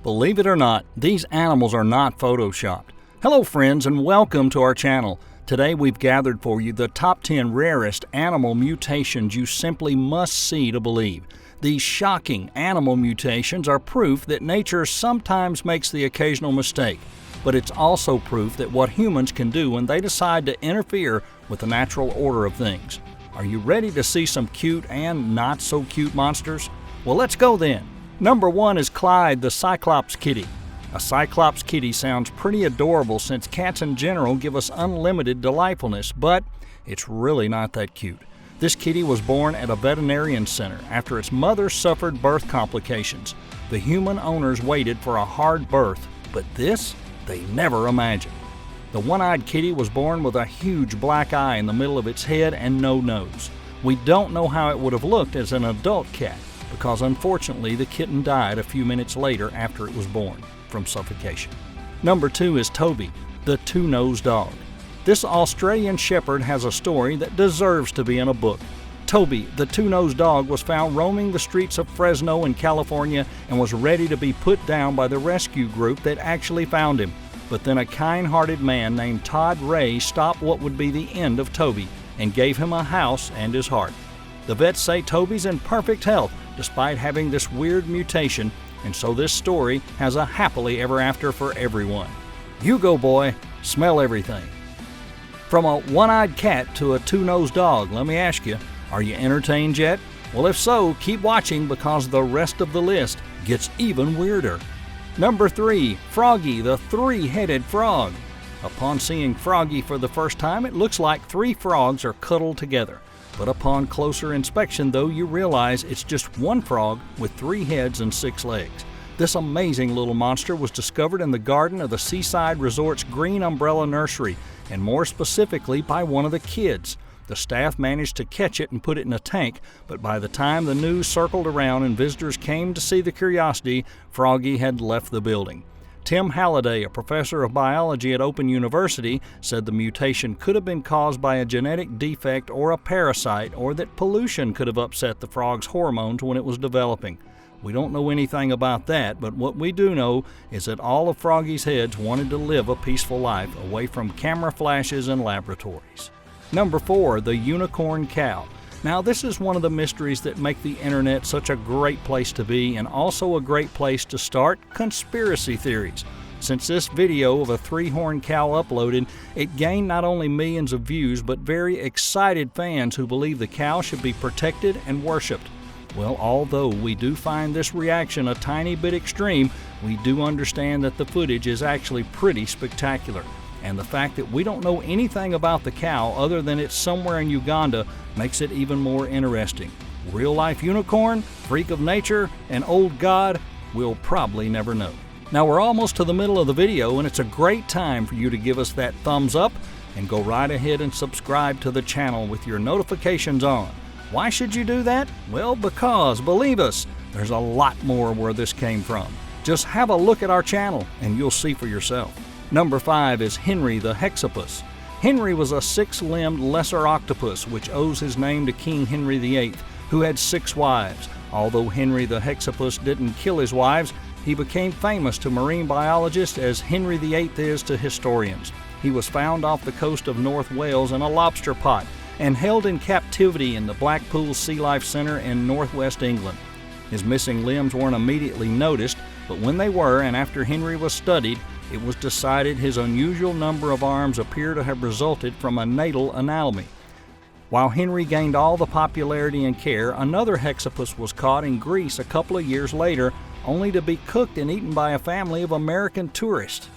Believe it or not, these animals are not photoshopped. Hello friends and welcome to our channel. Today we've gathered for you the top 10 rarest animal mutations you simply must see to believe. These shocking animal mutations are proof that nature sometimes makes the occasional mistake, but it's also proof that what humans can do when they decide to interfere with the natural order of things. Are you ready to see some cute and not so cute monsters? Well, let's go then. Number 1 is Cleyed the Cyclops kitty. A Cyclops kitty sounds pretty adorable since cats in general give us unlimited delightfulness, but it's really not that cute. This kitty was born at a veterinarian center after its mother suffered birth complications. The human owners waited for a hard birth, but this they never imagined. The one-eyed kitty was born with a huge black eye in the middle of its head and no nose. We don't know how it would have looked as an adult cat, because unfortunately the kitten died a few minutes later after it was born from suffocation. Number 2 is Toby, the two-nosed dog. This Australian shepherd has a story that deserves to be in a book. Toby, the two-nosed dog, was found roaming the streets of Fresno in California and was ready to be put down by the rescue group that actually found him. But then a kind-hearted man named Todd Ray stopped what would be the end of Toby and gave him a house and his heart. The vets say Toby's in perfect health despite having this weird mutation, and so this story has a happily ever after for everyone. You go, boy, smell everything. From a one-eyed cat to a two-nosed dog, let me ask you, are you entertained yet? Well, if so, keep watching because the rest of the list gets even weirder. Number 3, Froggy the three-headed frog. Upon seeing Froggy for the first time, it looks like 3 frogs are cuddled together. But upon closer inspection, though, you realize it's just one frog with 3 heads and 6 legs. This amazing little monster was discovered in the garden of the Seaside Resort's Green Umbrella Nursery, and more specifically by one of the kids. The staff managed to catch it and put it in a tank, but by the time the news circled around and visitors came to see the curiosity, Froggy had left the building. Tim Halliday, a professor of biology at Open University, said the mutation could have been caused by a genetic defect or a parasite, or that pollution could have upset the frog's hormones when it was developing. We don't know anything about that, but what we do know is that all of Froggy's heads wanted to live a peaceful life away from camera flashes and laboratories. Number 4, the unicorn cow. Now, this is one of the mysteries that make the internet such a great place to be and also a great place to start conspiracy theories. Since this video of a 3-horned cow uploaded, it gained not only millions of views but very excited fans who believe the cow should be protected and worshipped. Well, although we do find this reaction a tiny bit extreme, we do understand that the footage is actually pretty spectacular. And the fact that we don't know anything about the cow other than it's somewhere in Uganda makes it even more interesting. Real-life unicorn, freak of nature, and old god, we'll probably never know. Now we're almost to the middle of the video, and it's a great time for you to give us that thumbs up and go right ahead and subscribe to the channel with your notifications on. Why should you do that? Well, because, believe us, there's a lot more where this came from. Just have a look at our channel and you'll see for yourself. Number 5 is Henry the Hexapus. Henry was a 6-limbed lesser octopus which owes his name to King Henry VIII, who had 6 wives. Although Henry the Hexapus didn't kill his wives, he became famous to marine biologists as Henry VIII is to historians. He was found off the coast of North Wales in a lobster pot and held in captivity in the Blackpool Sea Life Centre in northwest England. His missing limbs weren't immediately noticed, but when they were, and after Henry was studied, it was decided his unusual number of arms appear to have resulted from a natal anomaly. While Henry gained all the popularity and care, another Hexapus was caught in Greece a couple of years later, only to be cooked and eaten by a family of American tourists.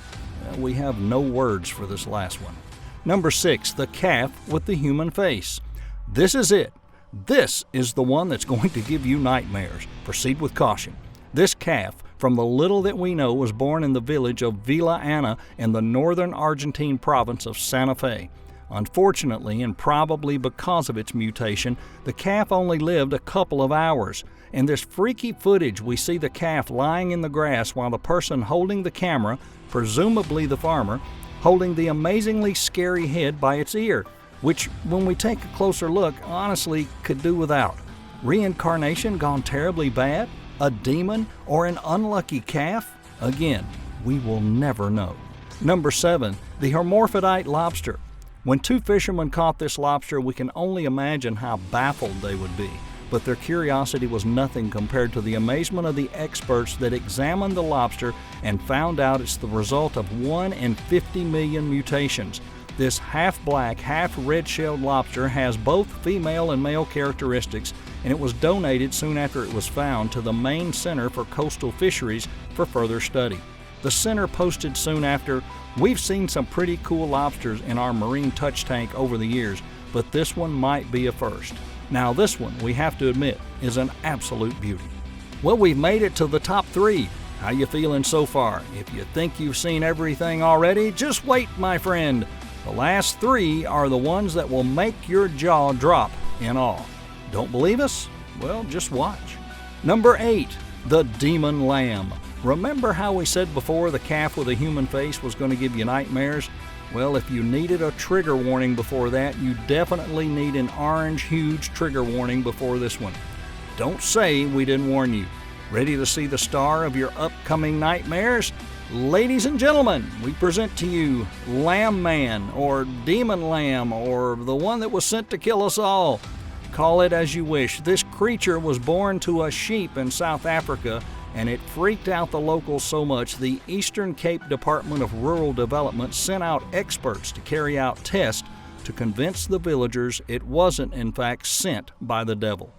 We have no words for this last one. Number 6, the calf with the human face. This is it. This is the one that's going to give you nightmares. Proceed with caution. This calf, from the little that we know, was born in the village of Villa Ana in the northern Argentine province of Santa Fe. Unfortunately, and probably because of its mutation, the calf only lived a couple of hours. In this freaky footage, we see the calf lying in the grass while the person holding the camera, presumably the farmer, holding the amazingly scary head by its ear, which, when we take a closer look, honestly could do without. Reincarnation gone terribly bad? A demon or an unlucky calf? Again, we will never know. Number 7, the hermaphrodite lobster. When 2 fishermen caught this lobster, we can only imagine how baffled they would be. But their curiosity was nothing compared to the amazement of the experts that examined the lobster and found out it's the result of 1 in 50 million mutations. This half-black, half-red-shelled lobster has both female and male characteristics, and it was donated soon after it was found to the Maine Center for Coastal Fisheries for further study. The center posted soon after, "We've seen some pretty cool lobsters in our marine touch tank over the years, but this one might be a first." Now this one, we have to admit, is an absolute beauty. Well, we've made it to the top 3. How you feeling so far? If you think you've seen everything already, just wait, my friend. The last 3 are the ones that will make your jaw drop in awe. Don't believe us? Well, just watch. Number 8, the demon lamb. Remember how we said before the calf with a human face was going to give you nightmares? Well, if you needed a trigger warning before that, you definitely need an orange huge trigger warning before this one. Don't say we didn't warn you. Ready to see the star of your upcoming nightmares? Ladies and gentlemen, we present to you Lamb Man, or Demon Lamb, or the one that was sent to kill us all. Call it as you wish. This creature was born to a sheep in South Africa, and it freaked out the locals so much the Eastern Cape Department of Rural Development sent out experts to carry out tests to convince the villagers it wasn't in fact sent by the devil.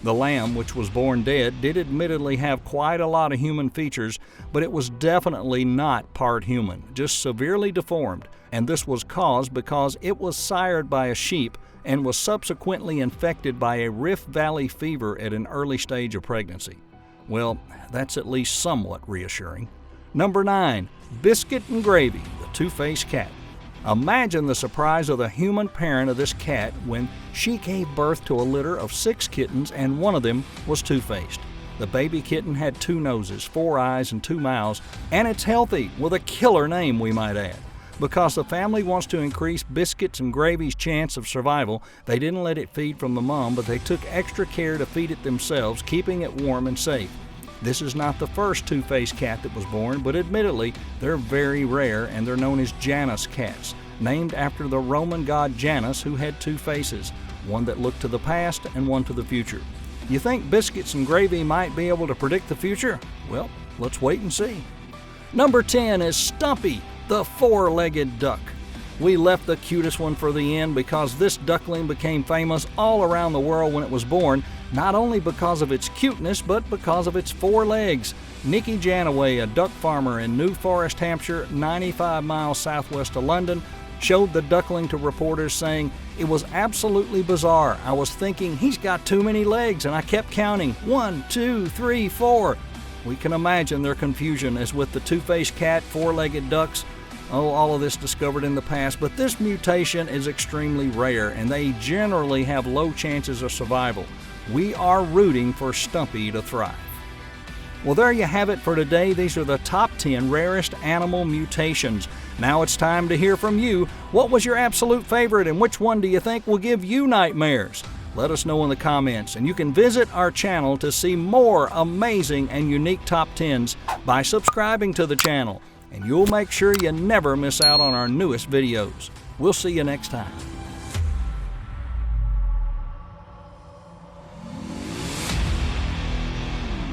The lamb, which was born dead, did admittedly have quite a lot of human features, but it was definitely not part human, just severely deformed, and this was caused because it was sired by a sheep and was subsequently infected by a Rift Valley fever at an early stage of pregnancy. Well, that's at least somewhat reassuring. Number 9, Biscuit and Gravy, the two-faced cat. Imagine the surprise of the human parent of this cat when she gave birth to a litter of 6 kittens and one of them was two-faced. The baby kitten had 2 noses, 4 eyes, and 2 mouths, and it's healthy, with a killer name, we might add. Because the family wants to increase Biscuits and Gravy's chance of survival, they didn't let it feed from the mom, but they took extra care to feed it themselves, keeping it warm and safe. This is not the first two-faced cat that was born, but admittedly, they're very rare and they're known as Janus cats, named after the Roman god Janus who had 2 faces, one that looked to the past and one to the future. You think Biscuits and Gravy might be able to predict the future? Well, let's wait and see. Number 10 is Stumpy, the 4-legged duck. We left the cutest one for the end because this duckling became famous all around the world when it was born, not only because of its cuteness, but because of its 4 legs. Nicky Janaway, a duck farmer in New Forest, Hampshire, 95 miles southwest of London, showed the duckling to reporters saying, "It was absolutely bizarre. I was thinking he's got too many legs and I kept counting 1, 2, 3, 4. We can imagine their confusion as with the two-faced cat, 4-legged ducks. All of this discovered in the past, but this mutation is extremely rare and they generally have low chances of survival. We are rooting for Stumpy to thrive. Well, there you have it for today. These are the top 10 rarest animal mutations. Now it's time to hear from you. What was your absolute favorite and which one do you think will give you nightmares? Let us know in the comments, and you can visit our channel to see more amazing and unique top 10s by subscribing to the channel, and you'll make sure you never miss out on our newest videos. We'll see you next time.